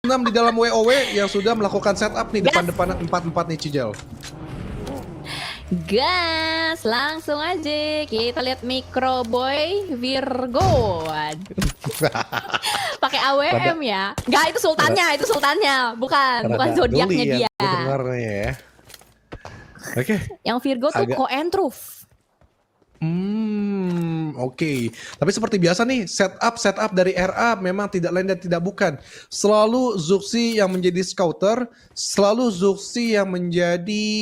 6 di dalam WoW yang sudah melakukan setup nih depan-depan 4-4 nih Cijel. Gas, langsung aja kita lihat Micro Boy Virgo. Waduh. Pakai AWM ya. Enggak, itu sultannya, bukan zodiaknya dia. Gue denger ya. Oke. Yang Virgo tuh Coentruth. Oke. Tapi seperti biasa nih, setup dari RA memang tidak lain dan tidak bukan. Selalu Zuxi yang menjadi scouter, selalu Zuxi yang menjadi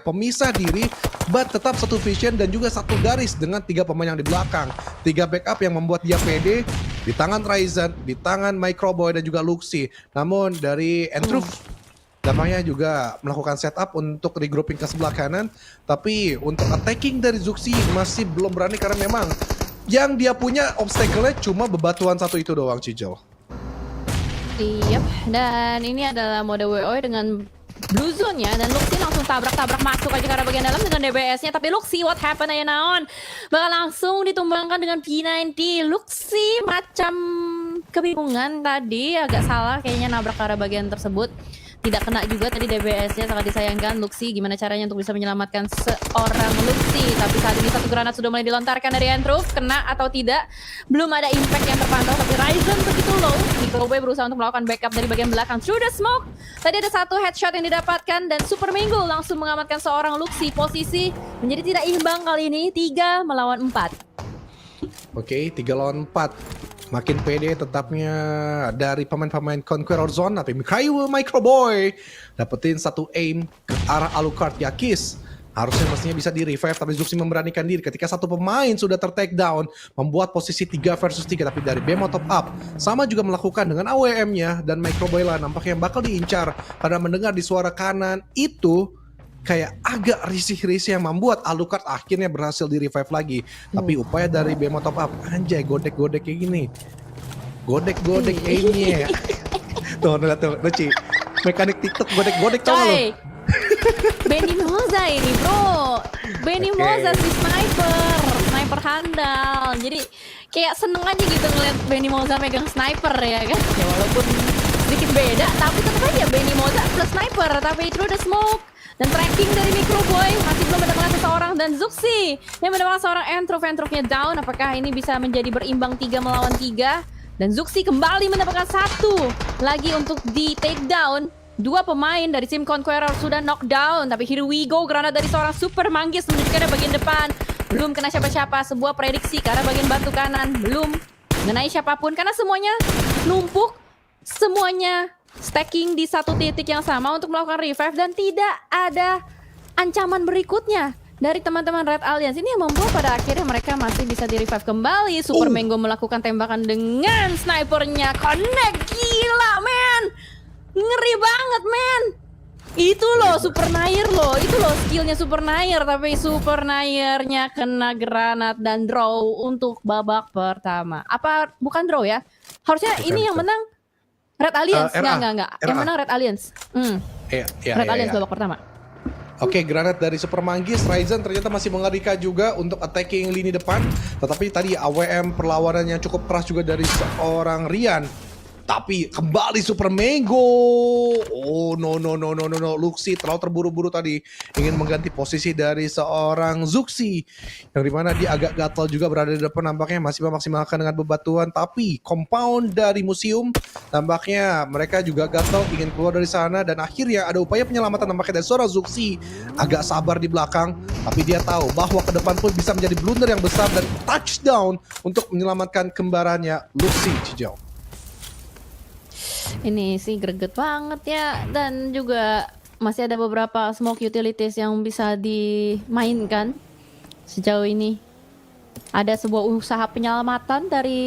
pemisah diri, but tetap satu vision dan juga satu garis dengan 3 pemain yang di belakang. 3 backup yang membuat dia pede di tangan Ryzen, di tangan Microboy dan juga Luxi. Namun dari Entruth dampaknya juga melakukan setup untuk regrouping ke sebelah kanan. Tapi untuk attacking dari Zuxi masih belum berani karena memang yang dia punya obstacle-nya cuma bebatuan satu itu doang, Cijel. Yap, dan ini adalah mode WoW dengan Blue Zone ya, dan Luxi langsung tabrak-tabrak masuk aja ke arah bagian dalam dengan DBS-nya. Tapi Luxi, what happened aja naon? Bakal langsung ditumbangkan dengan P90. Luxi macam kebingungan tadi, agak salah kayaknya nabrak ke arah bagian tersebut. Tidak kena juga tadi DBS-nya, sangat disayangkan. Luxi gimana caranya untuk bisa menyelamatkan seorang Luxi. Tapi saat ini satu granat sudah mulai dilontarkan dari Entruth. Kena atau tidak, belum ada impact yang terpantau. Tapi Ryzen begitu low. Microboy berusaha untuk melakukan backup dari bagian belakang through the smoke. Tadi ada satu headshot yang didapatkan dan Super Minggu langsung mengamankan seorang Luxi. Posisi menjadi tidak imbang kali ini, 3 melawan 4. Oke, 3 lawan 4. Makin pede tetapnya dari pemain-pemain Conqueror Zone. Tapi Microboy dapetin satu aim ke arah Alucard Yakis. Harusnya mestinya bisa di revive, tapi Zuxi memberanikan diri ketika satu pemain sudah ter-take down, membuat posisi 3 versus 3. Tapi dari Bemo top up sama juga melakukan dengan AWM-nya, dan Microboy lah nampaknya bakal diincar karena mendengar di suara kanan itu kayak agak risih-risih yang membuat Alucard akhirnya berhasil di revive lagi. Tapi upaya dari Bemo top up, anjay, godek-godek kayak gini, godek-godek aimnya. Tuh lihat tuh, Ci, mekanik TikTok godek-godek coba lo. Benny Moza ini bro, Benny Moza si sniper handal. Jadi kayak seneng aja gitu ngeliat Benny Moza megang sniper ya kan. Ya walaupun sedikit beda, tapi tetap aja Benny Moza plus sniper. Tapi through the smoke dan tracking dari Microboy masih belum mendapatkan seseorang, dan Zuxi yang mendapatkan seorang Entruth-nya down. Apakah ini bisa menjadi berimbang 3 melawan 3? Dan Zuxi kembali mendapatkan satu lagi untuk di take down. 2 pemain dari tim Conqueror sudah knockdown. Tapi here we go, granat dari seorang Super Manggis menuju ke bagian depan. Belum kena siapa-siapa, sebuah prediksi ke arah bagian batu kanan. Belum mengenai siapapun karena semuanya numpuk, semuanya stacking di satu titik yang sama untuk melakukan revive. Dan tidak ada ancaman berikutnya dari teman-teman Red Alliance. Ini yang membuat pada akhirnya mereka masih bisa di revive kembali. Super Mango melakukan tembakan dengan snipernya. Connect, gila man, ngeri banget men. Itu loh Super Nair loh, itu loh skillnya Super Nair. Tapi Super Nairnya kena granat dan draw untuk babak pertama. Apa bukan draw ya? Harusnya bukan, ini yang menang Red Alliance. Enggak. Yang menang Red Alliance. Red Alliance babak pertama. Oke, granat dari Super Manggis. Ryzen ternyata masih mengerikan juga untuk attacking lini depan. Tetapi tadi AWM perlawanan yang cukup keras juga dari seorang Rian. Tapi kembali Super Mango. Oh no. Luxi terlalu terburu-buru tadi ingin mengganti posisi dari seorang Zuxi, yang dimana dia agak gatal juga berada di depan. Nampaknya masih memaksimalkan dengan bebatuan. Tapi compound dari museum nampaknya mereka juga gatal ingin keluar dari sana. Dan akhirnya ada upaya penyelamatan nampaknya dari seorang Zuxi. Agak sabar di belakang, tapi dia tahu bahwa ke depan pun bisa menjadi blunder yang besar dan touchdown untuk menyelamatkan kembarannya Luxi, Cijau. Ini sih greget banget ya, dan juga masih ada beberapa smoke utilities yang bisa dimainkan sejauh ini. Ada sebuah usaha penyelamatan dari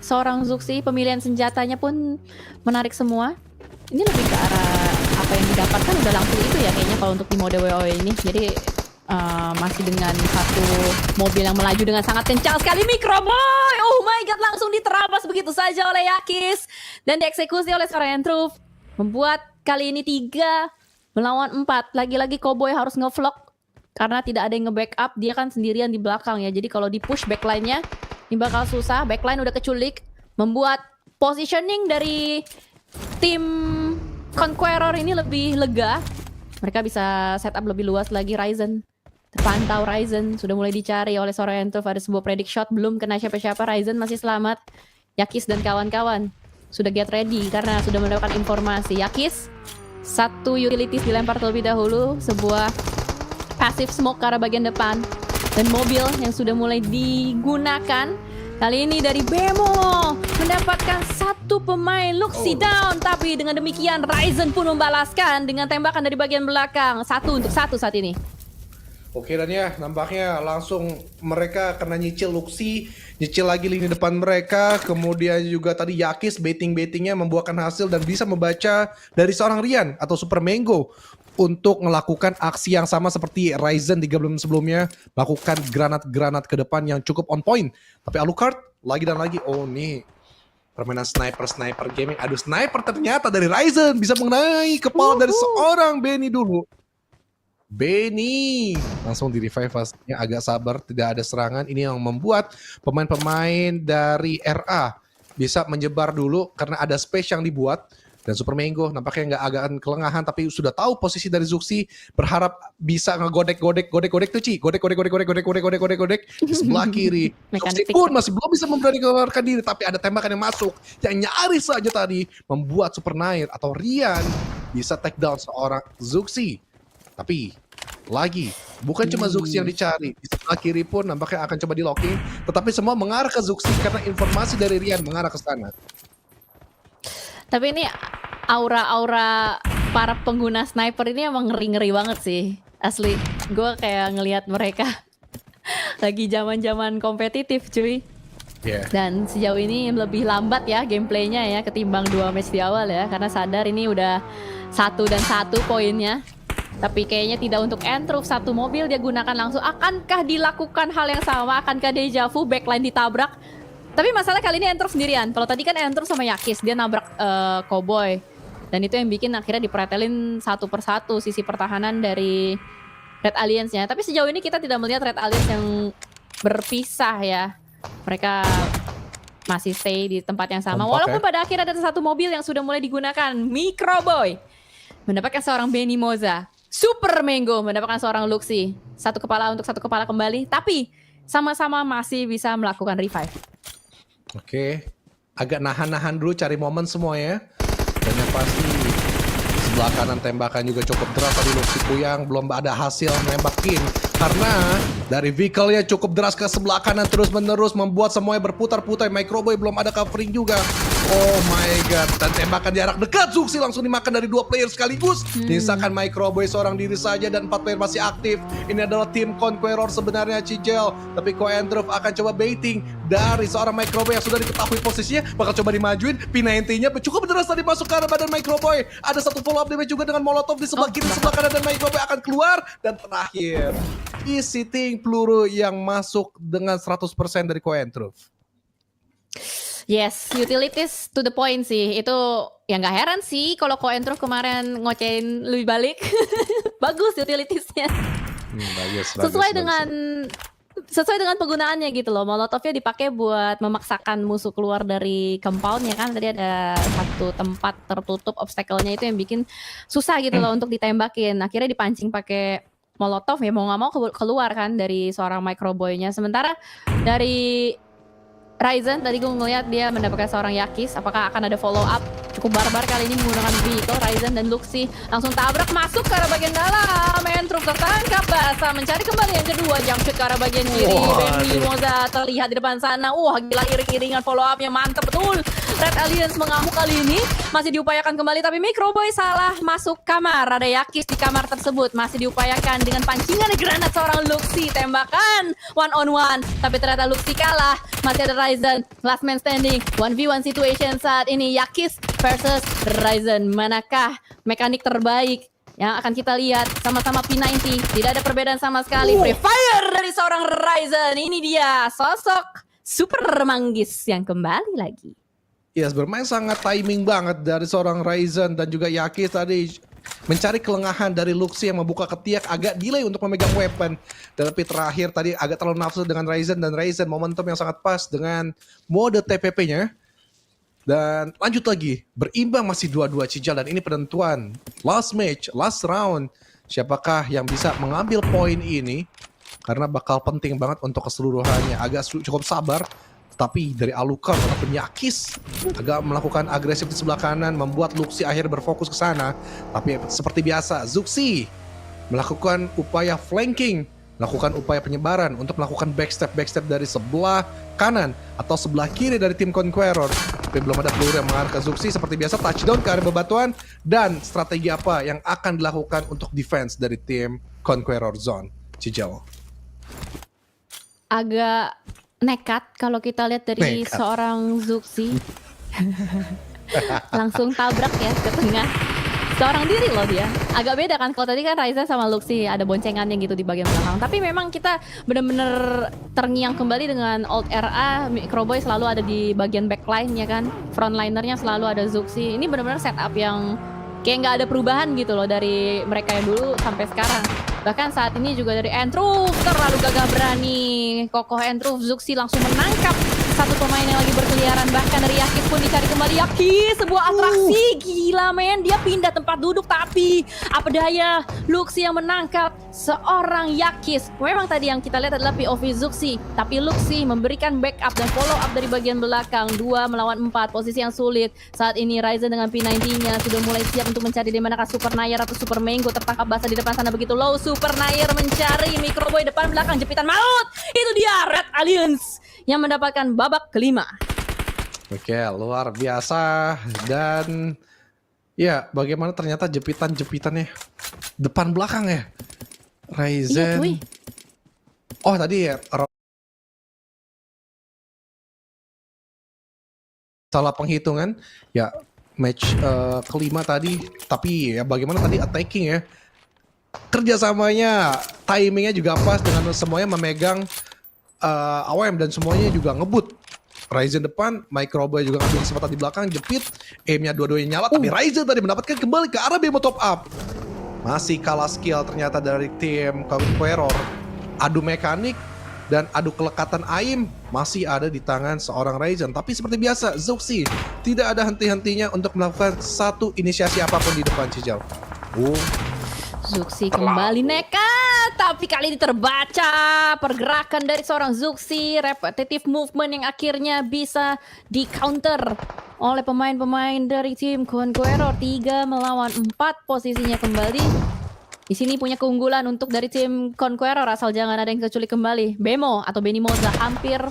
seorang Zuxi, pemilihan senjatanya pun menarik semua. Ini lebih ke arah apa yang didapatkan udah langsung itu ya kayaknya kalau untuk di mode WoW ini. Jadi masih dengan satu mobil yang melaju dengan sangat kencang sekali. Microboy, oh my god, langsung diterabas begitu saja oleh Yakis dan dieksekusi oleh seorang Entruth, membuat kali ini 3 melawan 4. Lagi-lagi Cowboy harus ngevlog karena tidak ada yang nge-backup, dia kan sendirian di belakang ya. Jadi kalau di push backline-nya ini bakal susah. Backline udah keculik, membuat positioning dari tim Conqueror ini lebih lega. Mereka bisa setup lebih luas lagi. Ryzen terpantau, Ryzen sudah mulai dicari oleh seorang Entrov. Ada sebuah predict shot, belum kena siapa-siapa. Ryzen masih selamat. Yakis dan kawan-kawan sudah get ready karena sudah mendapatkan informasi. Yakis, satu utilities dilempar terlebih dahulu, sebuah passive smoke ke arah bagian depan, dan mobil yang sudah mulai digunakan. Kali ini dari Bemo mendapatkan satu pemain Luxi down, tapi dengan demikian Ryzen pun membalaskan dengan tembakan dari bagian belakang. 1 untuk 1 saat ini. Oke, dan ya nampaknya langsung mereka kena nyicil Luxi, nyicil lagi lini depan mereka, kemudian juga tadi Yakis baiting-baitingnya membuahkan hasil dan bisa membaca dari seorang Rian atau Super Mango untuk melakukan aksi yang sama seperti Ryzen 3 bulan sebelumnya, melakukan granat-granat ke depan yang cukup on point. Tapi Alucard lagi dan lagi, oh nih permainan sniper gaming. Aduh, sniper ternyata dari Ryzen bisa mengenai kepala dari seorang Benny dulu. Benny langsung di revive, pastinya agak sabar, tidak ada serangan. Ini yang membuat pemain-pemain dari RA bisa menyebar dulu karena ada space yang dibuat. Dan Super Mango nampaknya nggak agak kelengahan, tapi sudah tahu posisi dari Zuxi, berharap bisa ngegodek tuh Ci, godek di sebelah kiri. Zuxi pun masih belum bisa memberani keluarkan diri, tapi ada tembakan yang masuk yang nyaris saja tadi membuat Super Nair atau Rian bisa take down seorang Zuxi. Tapi lagi bukan cuma Zuxi yang dicari, di sebelah kiri pun nampaknya akan coba di locking, tetapi semua mengarah ke Zuxi karena informasi dari Rian mengarah ke sana. Tapi ini aura-aura para pengguna sniper ini emang ngeri-ngeri banget sih. Asli, gue kayak ngelihat mereka lagi zaman-zaman kompetitif cuy. Yeah. Dan sejauh ini lebih lambat ya gameplaynya ya ketimbang 2 match di awal ya. Karena sadar ini udah 1 dan 1 poinnya. Tapi kayaknya tidak untuk Entrov, satu mobil dia gunakan langsung. Akankah dilakukan hal yang sama? Akankah deja vu, backline ditabrak? Tapi masalah kali ini Entrov sendirian. Kalau tadi kan Entrov sama Yakis, dia nabrak Cowboy. Dan itu yang bikin akhirnya dipretelin satu persatu sisi pertahanan dari Red Alliance-nya. Tapi sejauh ini kita tidak melihat Red Alliance yang berpisah ya. Mereka masih stay di tempat yang sama. Walaupun pada akhirnya ada satu mobil yang sudah mulai digunakan. Microboy mendapatkan seorang Benny Moza. Super Mango mendapatkan seorang Luxi. Satu kepala untuk satu kepala kembali. Tapi sama-sama masih bisa melakukan revive. Oke, agak nahan-nahan dulu cari momen semua ya. Dan yang pasti di sebelah kanan tembakan juga cukup deras tadi Luxi Puyang belum ada hasil nembakin. Karena dari vehicle-nya cukup deras ke sebelah kanan terus-menerus membuat semuanya berputar-putar. Microboy belum ada covering juga. Oh my god, dan tembakan jarak dekat Zuxi langsung dimakan dari 2 player sekaligus. Misalkan Microboy seorang diri saja dan 4 player masih aktif. Ini adalah tim Conqueror sebenarnya Cijel. Tapi Entrov akan coba baiting dari seorang Microboy yang sudah diketahui posisinya. Bakal coba dimajuin, P90-nya cukup deras tadi masuk ke arah badan Microboy. Ada satu follow up damage juga dengan Molotov di sebelah kiri, sebelah kanan, dan Microboy akan keluar. Dan terakhir, visiting peluru yang masuk dengan 100% dari Entrov. Yes, utilities to the point sih. Itu ya nggak heran sih kalau Entrov kemarin ngocein lebih balik. Bagus utilitiesnya. Sesuai dengan penggunaannya gitu loh. Molotovnya dipakai buat memaksakan musuh keluar dari compoundnya kan. Tadi ada satu tempat tertutup obstacle-nya itu yang bikin susah gitu loh untuk ditembakin. Akhirnya dipancing pakai Molotov ya mau nggak mau keluar kan dari seorang Microboy-nya. Sementara dari Ryzen tadi gue ngeliat dia mendapatkan seorang Yakis. Apakah akan ada follow up? Cukup barbar kali ini menggunakan vehicle. Ryzen dan Luxi langsung tabrak masuk ke arah bagian dalam. Entrov tertangkap basah mencari kembali yang kedua. Jump shoot ke arah bagian kiri. Benny Moza terlihat di depan sana. Wah gila iring-iringan follow upnya mantep betul. Red Alliance mengamuk kali ini. Masih diupayakan kembali tapi Microboy salah masuk kamar. Ada Yakis di kamar tersebut. Masih diupayakan dengan pancingan granat seorang Luxi. Tembakan 1-on-1. Tapi ternyata Luxi kalah. Masih ada Ryzen, last man standing, 1v1 situation saat ini. Yakis versus Ryzen. Manakah mekanik terbaik yang akan kita lihat? Sama-sama P90, tidak ada perbedaan sama sekali. Free fire dari seorang Ryzen. Ini dia sosok Super Manggis yang kembali lagi. Yes, bermain sangat timing banget dari seorang Ryzen dan juga Yakis tadi. Mencari kelengahan dari Luxi yang membuka ketiak agak delay untuk memegang weapon. Tapi terakhir tadi agak terlalu nafsu dengan Ryzen. Dan Ryzen momentum yang sangat pas dengan mode TPP-nya. Dan lanjut lagi, berimbang masih 2-2 Cijal, dan ini penentuan last match, last round. Siapakah yang bisa mengambil poin ini? Karena bakal penting banget untuk keseluruhannya. Agak cukup sabar, tapi dari Alucard ataupun Yakis agak melakukan agresif di sebelah kanan, membuat Luxi akhirnya berfokus ke sana. Tapi seperti biasa, Zuxi melakukan upaya flanking, melakukan upaya penyebaran untuk melakukan backstep dari sebelah kanan atau sebelah kiri dari tim Conqueror. Tapi belum ada peluru yang mengarah ke Zuxi. Seperti biasa, touchdown ke area bebatuan. Dan strategi apa yang akan dilakukan untuk defense dari tim Conqueror Zone? Cijal. Agak nekat kalau kita lihat dari Nekat. seorang Zuxi. Langsung tabrak ya ke tengah. Seorang diri loh dia. Agak beda kan, kalau tadi kan Raiza sama Luxi ada boncengannya gitu di bagian belakang. Tapi memang kita bener-bener terngiang kembali dengan Old RA. Microboy selalu ada di bagian backline ya kan. Frontlinernya selalu ada Zuxi. Ini bener-bener setup yang kayak nggak ada perubahan gitu loh dari mereka yang dulu sampai sekarang. Bahkan saat ini juga dari Entruf terlalu gagah berani. Kokoh Entruf, Zuxi langsung menangkap satu pemain yang lagi berkeliaran. Bahkan dari Yakis pun dicari kembali. Yakis, sebuah atraksi. Gila men, dia pindah tempat duduk. Tapi apa daya, Luxi yang menangkap seorang Yakis. Memang tadi yang kita lihat adalah POV Zuxi, tapi Luxi memberikan backup dan follow up dari bagian belakang. 2 melawan 4, posisi yang sulit. Saat ini Ryzen dengan P90-nya sudah mulai siap untuk mencari di manakah Super Nair atau Super Mango tertangkap basah di depan sana begitu low. Super Nair mencari Microboy depan belakang, jepitan maut. Itu dia Red Alliance yang mendapatkan babak kelima. Oke, luar biasa. Dan ya, bagaimana ternyata jepitan-jepitannya depan belakang ya. Iya cuy. Ryzen. Oh tadi ya, salah penghitungan. Ya, match kelima tadi. Tapi ya bagaimana tadi attacking ya. Kerjasamanya, timingnya juga pas dengan semuanya memegang AWM dan semuanya juga ngebut. Ryzen depan, Microboy juga ngambil kesempatan di belakang, jepit, aimnya dua-duanya nyala, tapi Ryzen tadi mendapatkan kembali ke arah Bemo top up. Masih kalah skill ternyata dari tim Conqueror. Adu mekanik dan adu kelekatan aim masih ada di tangan seorang Ryzen. Tapi seperti biasa, Zuxi tidak ada henti-hentinya untuk melakukan satu inisiasi apapun di depan Cijal. Zuxi kembali nekat, tapi kali ini terbaca pergerakan dari seorang Zuxi, repetitive movement yang akhirnya bisa di counter oleh pemain-pemain dari tim Conqueror. 3 melawan 4 posisinya kembali. Di sini punya keunggulan untuk dari tim Conqueror, asal jangan ada yang keculik kembali. Bemo atau Benny Moza hampir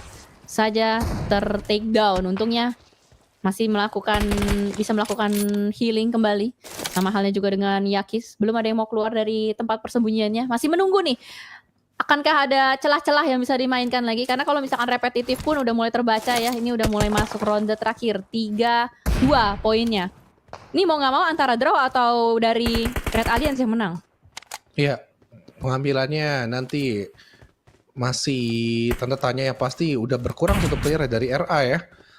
saja ter-take down. Untungnya masih bisa melakukan healing kembali. Sama halnya juga dengan Yakis. Belum ada yang mau keluar dari tempat persembunyiannya. Masih menunggu nih. Akankah ada celah-celah yang bisa dimainkan lagi? Karena kalau misalkan repetitif pun udah mulai terbaca ya. Ini udah mulai masuk ronde terakhir. 3-2 poinnya. Ini mau nggak mau antara draw atau dari Red Alliance yang menang? Iya, pengambilannya nanti masih tanda tanya yang pasti udah berkurang satu player dari RA ya.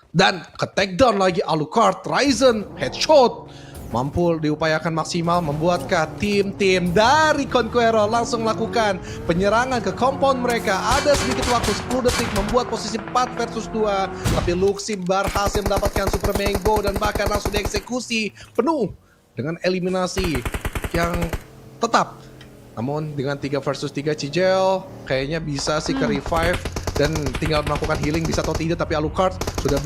Dan ke takedown lagi Alucard, Ryzen, headshot. Mampu diupayakan maksimal, membuatkah tim-tim dari Conqueror langsung melakukan penyerangan ke compound mereka. Ada sedikit waktu, 10 detik, membuat posisi 4 versus 2. Tapi Luxi berhasil mendapatkan Super Mango dan bahkan langsung dieksekusi penuh dengan eliminasi yang tetap. Namun dengan 3 versus 3 Cijel kayaknya bisa sih ke revive dan tinggal melakukan healing bisa atau tidak, tapi Alucard sudah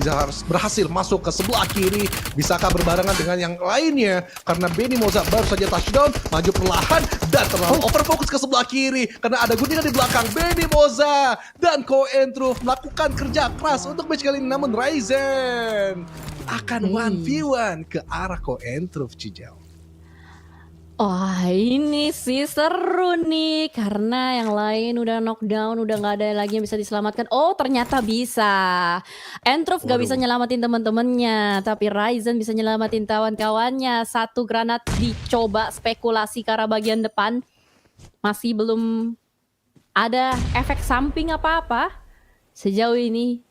berhasil masuk ke sebelah kiri. Bisakah berbarengan dengan yang lainnya? Karena Benny Moza baru saja touchdown, maju perlahan dan terlalu overfokus ke sebelah kiri karena ada Gudina di belakang. Benny Moza dan Ko Entruf melakukan kerja keras untuk match kali ini, namun Ryzen akan 1v1 ke arah Ko Entruf, Cijel. Wah, ini sih seru nih karena yang lain udah knockdown, udah nggak ada lagi yang bisa diselamatkan. Oh, ternyata bisa. Entruf gak bisa nyelamatin temen-temennya, tapi Ryzen bisa nyelamatin kawan-kawannya. 1 granat dicoba spekulasi ke arah bagian depan. Masih belum ada efek samping apa-apa sejauh ini.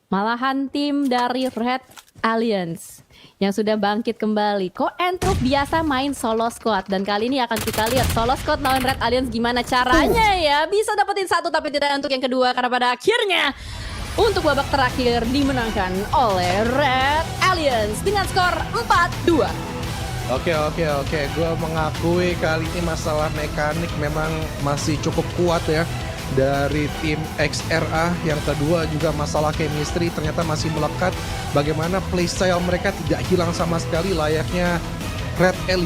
Malahan tim dari Red Alliance yang sudah bangkit kembali. Ko Entruf biasa main solo squad, dan kali ini akan kita lihat solo squad lawan Red Alliance gimana caranya ya bisa dapetin 1 tapi tidak untuk yang kedua, karena pada akhirnya untuk babak terakhir dimenangkan oleh Red Alliance dengan skor 4-2. Oke, gue mengakui kali ini masalah mekanik memang masih cukup kuat ya dari tim XRA. Yang kedua juga masalah chemistry ternyata masih melekat. Bagaimana playstyle mereka tidak hilang sama sekali layaknya Red Alien.